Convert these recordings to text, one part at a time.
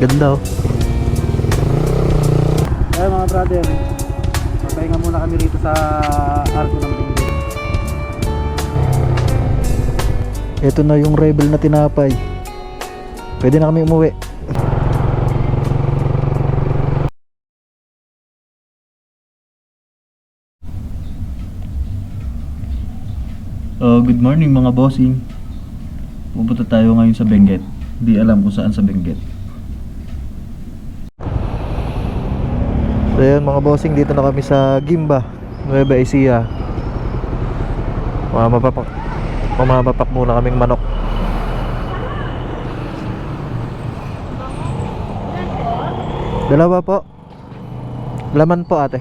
Ganda oh. Kaya mga brother, papahinga muna kami rito sa Arco ng Benguet. Ito na yung Rebel na tinapay. Pwede na kami umuwi. Good morning mga bossing. Pupunta tayo ngayon sa Benguet. Di alam kung saan sa Benguet. So ayan mga bossing, dito na kami sa Gimba, Nueva Ecija. Mamapapak muna kaming manok. Dalawa po. Laman po ate.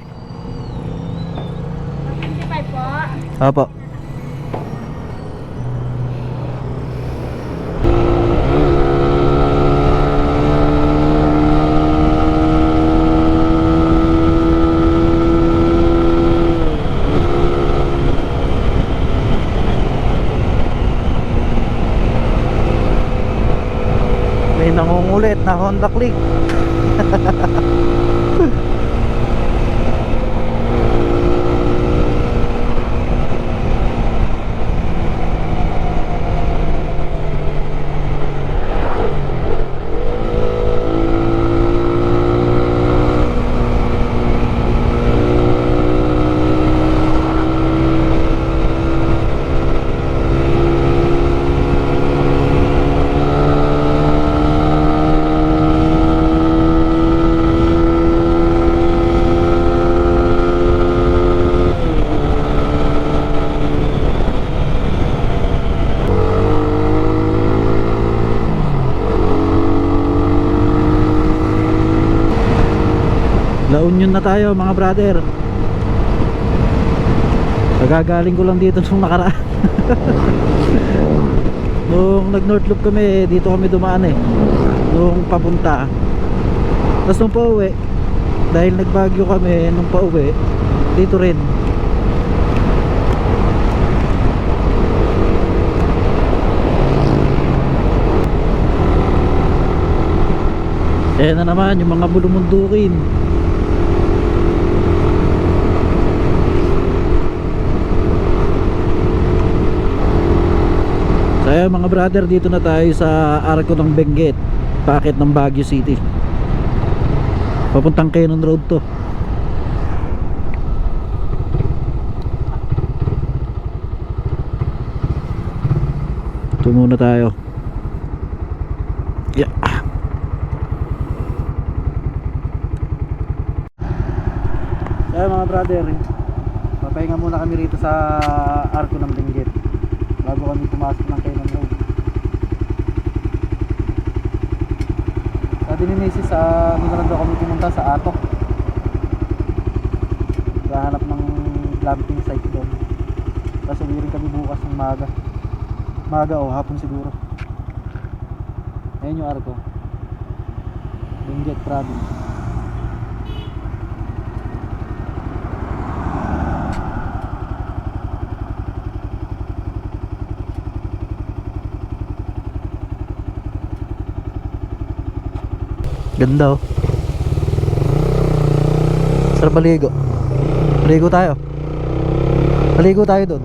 25 po. Apo. May nangungulit na Honda Click. La Union na tayo mga brother. Nagagaling ko lang dito nung nakaraan. Nung nag North Loop kami, dito kami dumaan eh, nung papunta. Tapos nung pauwi, dahil nagbagyo kami nung pauwi, dito rin. Ayan na naman yung mga bulumundukin. Kaya mga brother, dito na tayo sa Arco ng Benguet, paakit ng Baguio City. Papuntang Quezon Road to. Ito muna tayo. Yeah. Kaya mga brother, papahinga muna kami rito sa Arco ng Benguet bago kami pumasok ng Quezon Road. Sabi ni Macy's, muna daw kami pumunta sa Atok, gahanap ng glamping site doon. Tapos uwi rin kami bukas ng maga o hapon siguro. Ayan yung Arco Benguet Province. Ganda oh. Sarap maligo. Maligo tayo. Maligo tayo doon.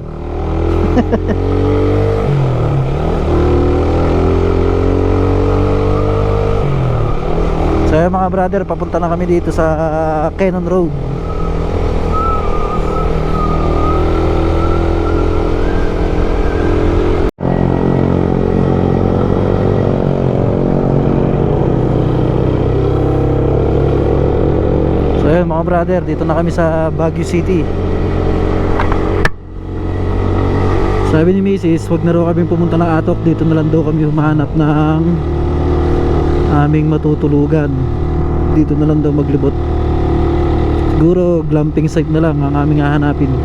So yun mga brother, papunta na kami dito sa Quezon Road. So yun mga brother, dito na kami sa Baguio City. Sabi ni Mrs., huwag na raw kami pumunta ng Atok, dito na lang daw kami humahanap ng aming matutulugan. Dito na lang daw maglibot. Siguro glamping site na lang ang aming hahanapin.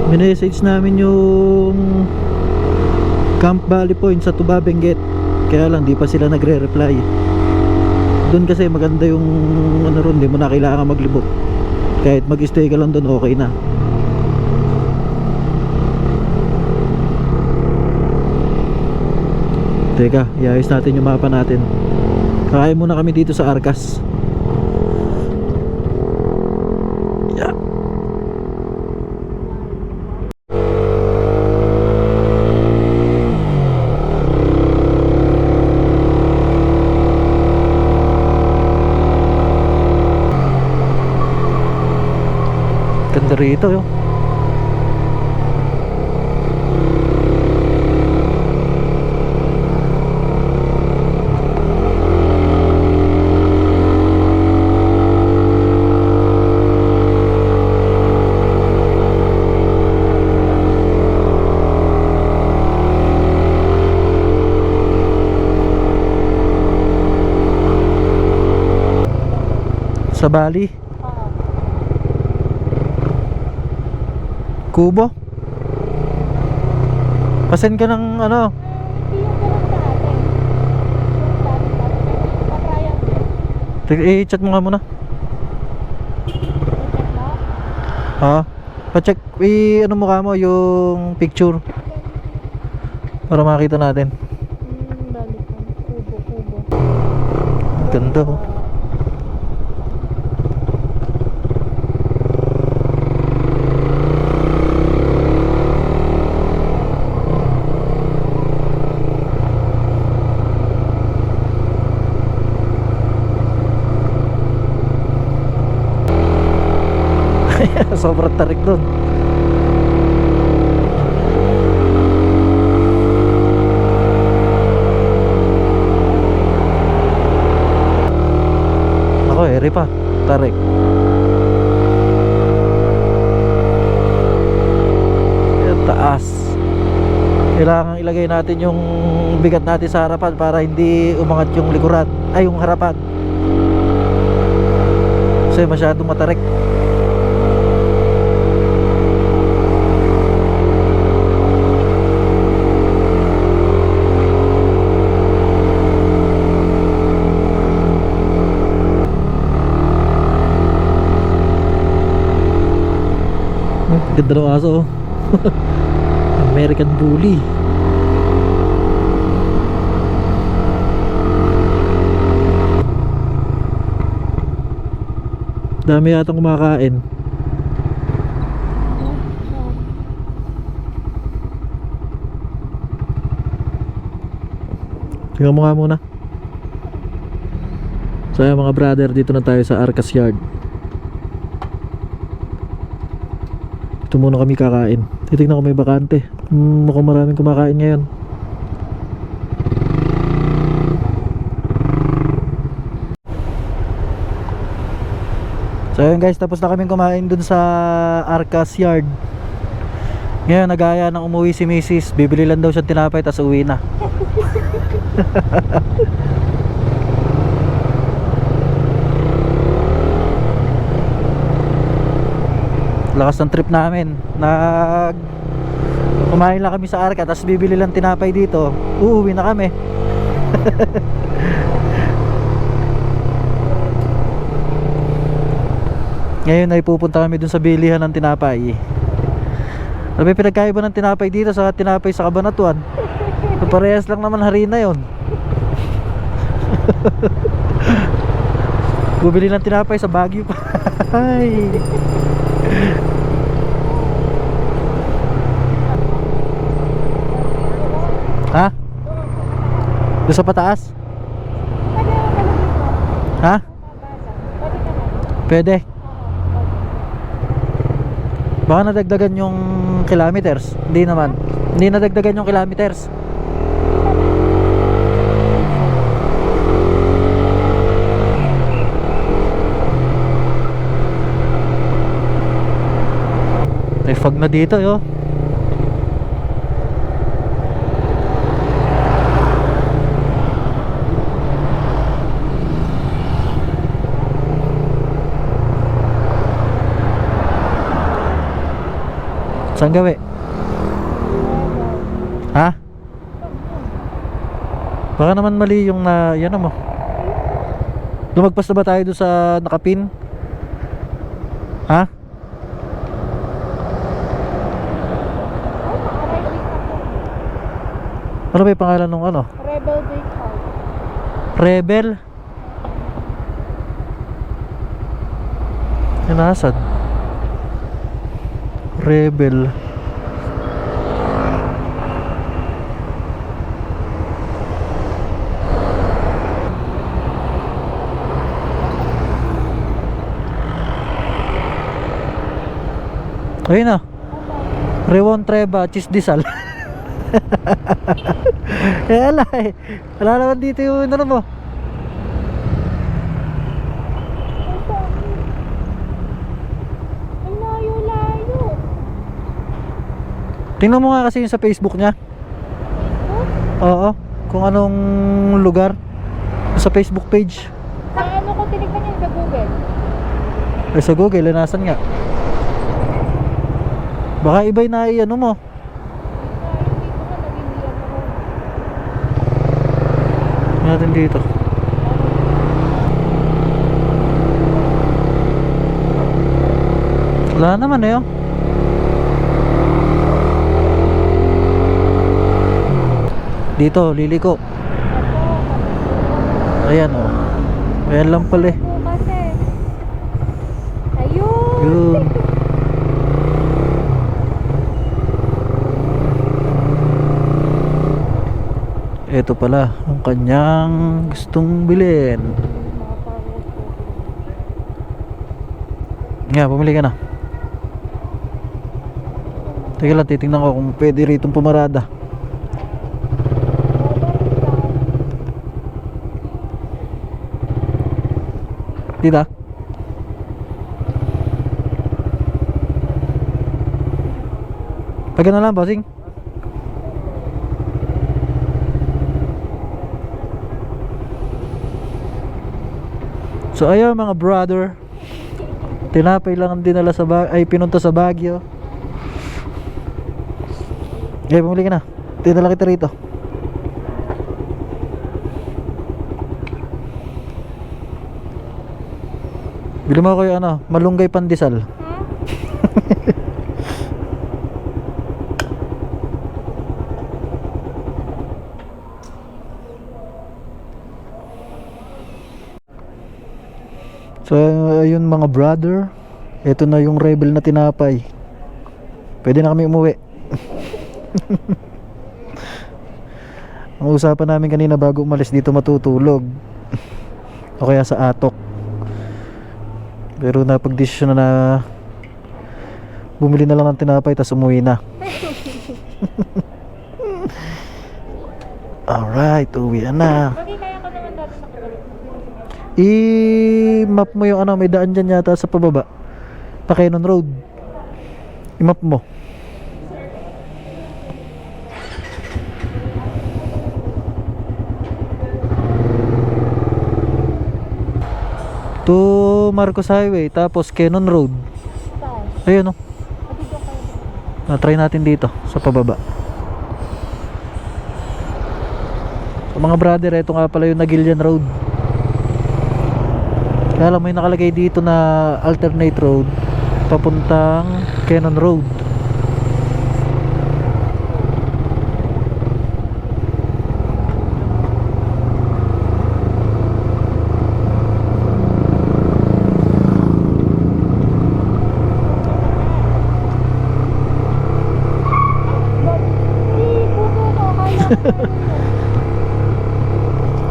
Minessage namin yung Camp Valley Point sa Tuba Benguet, kaya lang di pa sila nagre-reply. Doon kasi maganda yung ano ron, di mo na kailangan maglibot Kahit mag-stay ka lang doon, okay na. Teka, iayos natin yung mapa natin. Kakain muna kami dito sa Arcas. Yeah. Ganda rito yun. Sa Bali? Kubo? Pasen ka ng ano? I-chat mo nga muna. Ha? Pa-check, ano mukha mo yung picture para makita natin. Ganda oh. Sobrang tarik doon. Ako eri pa, tarik. Yan, taas. Kailangan ilagay natin yung bigat natin sa harapan para hindi umangat yung likuran, ay yung harapan. Kasi masyadong matarik. Ganda ng aso oh. American Bully. Dami yatang kumakain. Tingnan mo nga muna. So mga brother, dito na tayo sa Arcas Yard. Ito muna kami kakain. Titignan ko may bakante. Mukhang maraming kumakain ngayon. So ayun guys, tapos na kaming kumain dun sa Arcas Yard. Ngayon nagaya ng umuwi si Mrs. Bibili lang daw siya tinapay tas uwi na. Lakas ng trip namin. Kumain lang kami sa Arca, tapos bibili lang tinapay dito. Uuwi na kami. Ngayon ay pupunta kami dun sa bilihan ng tinapay. Sabi, pinagkaiba ng tinapay dito sa tinapay sa Cabanatuan. Parehas lang naman harina yon. Bumili ng tinapay sa Baguio pa. Ha? Doon sa pataas? Ha? Pwede. Baka nadagdagan yung kilometers. Hindi naman. Hindi nadagdagan yung kilometers. May fog na dito yo. Saan gawi? Ha? Baka naman mali yung yan mo. Lumagpas na ba tayo doon sa nakapin? Ha? Ay, naka-red na po. Ano ba yung pangalan ng ano? Rebel Bake House. Rebel? Yan nasaan? Rebel. Ayun na. Rewon Treba, Chisdisal. Eh ala eh. Wala naman dito yung ano mo. Ay, layo-layo. Tingnan mo nga kasi yung sa Facebook niya. Oo. Kung anong lugar. Sa Facebook page. Sa ano ko tinignan yun sa Google? Eh sa Google, nasan nga? Baka iba'y na ano mo. Ay, dito nga naging yan ako. Tingnan natin dito. Wala naman eh oh. Dito, liliko. Ayan oh. Ayan lang pala eh. Po kasi. Ayun. Yun. Ito pala ang kanyang gustong bilhin. Nga, pumili ka na. Teka lang, titingnan ko kung pwede rito pumarada. Dito? Pagka na lang, bossing. So ayun mga brother, tinapay lang ang dinala sa ay pinunta sa Baguio. Okay, bumili ka na. Tinala kita rito. Bili mo ako yung ano, malunggay pandesal. So ayun mga brother, ito na yung rebel na tinapay. Pwede na kami umuwi. Ang usapan namin kanina bago umalis dito matutulog o kaya sa atok. Pero napagdesisyon na bumili na lang ng tinapay tas umuwi na. Alright, uwi na. Bakit kaya ko naman dati nakabalik? I-map mo yung ano, may daan dyan yata sa pababa pa Cannon Road. I-map mo. To Marcos Highway, tapos Cannon Road. Saan? Ayun oh. Dito kayo. Na-try natin dito sa pababa. So mga brother, ito nga pala yung Nagilian Road. Kaya lang may nakalagay dito na alternate road papuntang Cannon Road.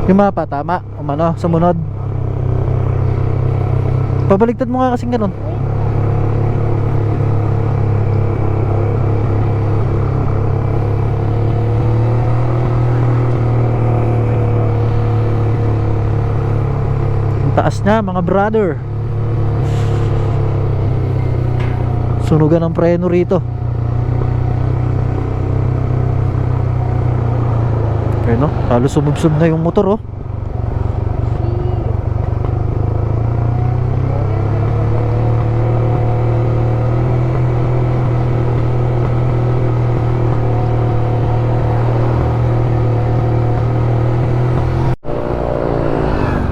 Yung mapa, tama. Umano, sumunod. Pabaligtad mo nga kasing ganun. Ang taas na mga brother. Sunugan ang preno rito. Ayun no, halos sumubsob na yung motor oh.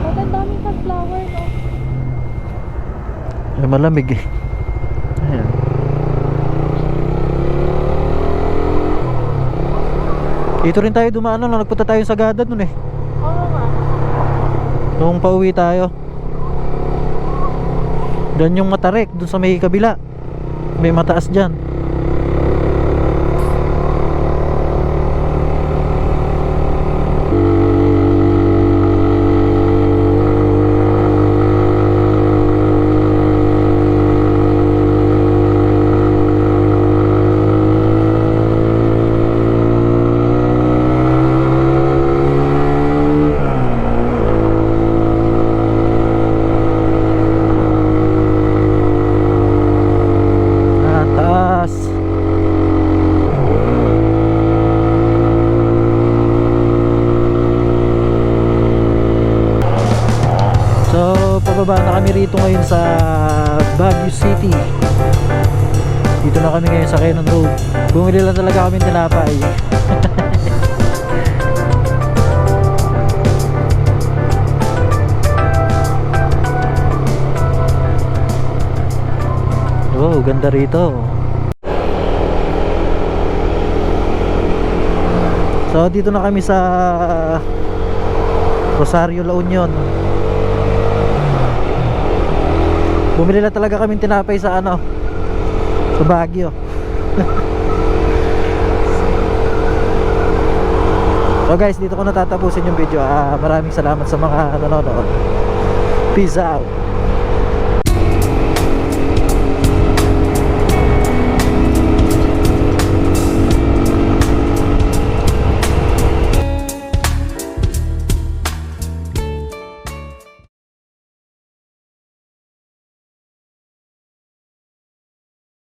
Ba't ang daming sunflower, no? Ay malamig eh. Dito rin tayo dumaan nung nagpunta tayo sa Sagada nun eh. Oo nga. Nung pauwi tayo. Diyan yung Matarek, dun sa may kabila. May mataas dyan. Ah, taas. So, pababa na kami rito ngayon sa Baguio City. Dito na kami ngayon sa Cannon Road. Bumili lang talaga kami ng tinapay. Wow, ganda rito. So, dito na kami sa Rosario, La Union. Bumili lang talaga kami tinapay sa ano, sa Baguio. So guys, dito ko natatapusin yung video. Maraming salamat sa mga nanonood. Peace out.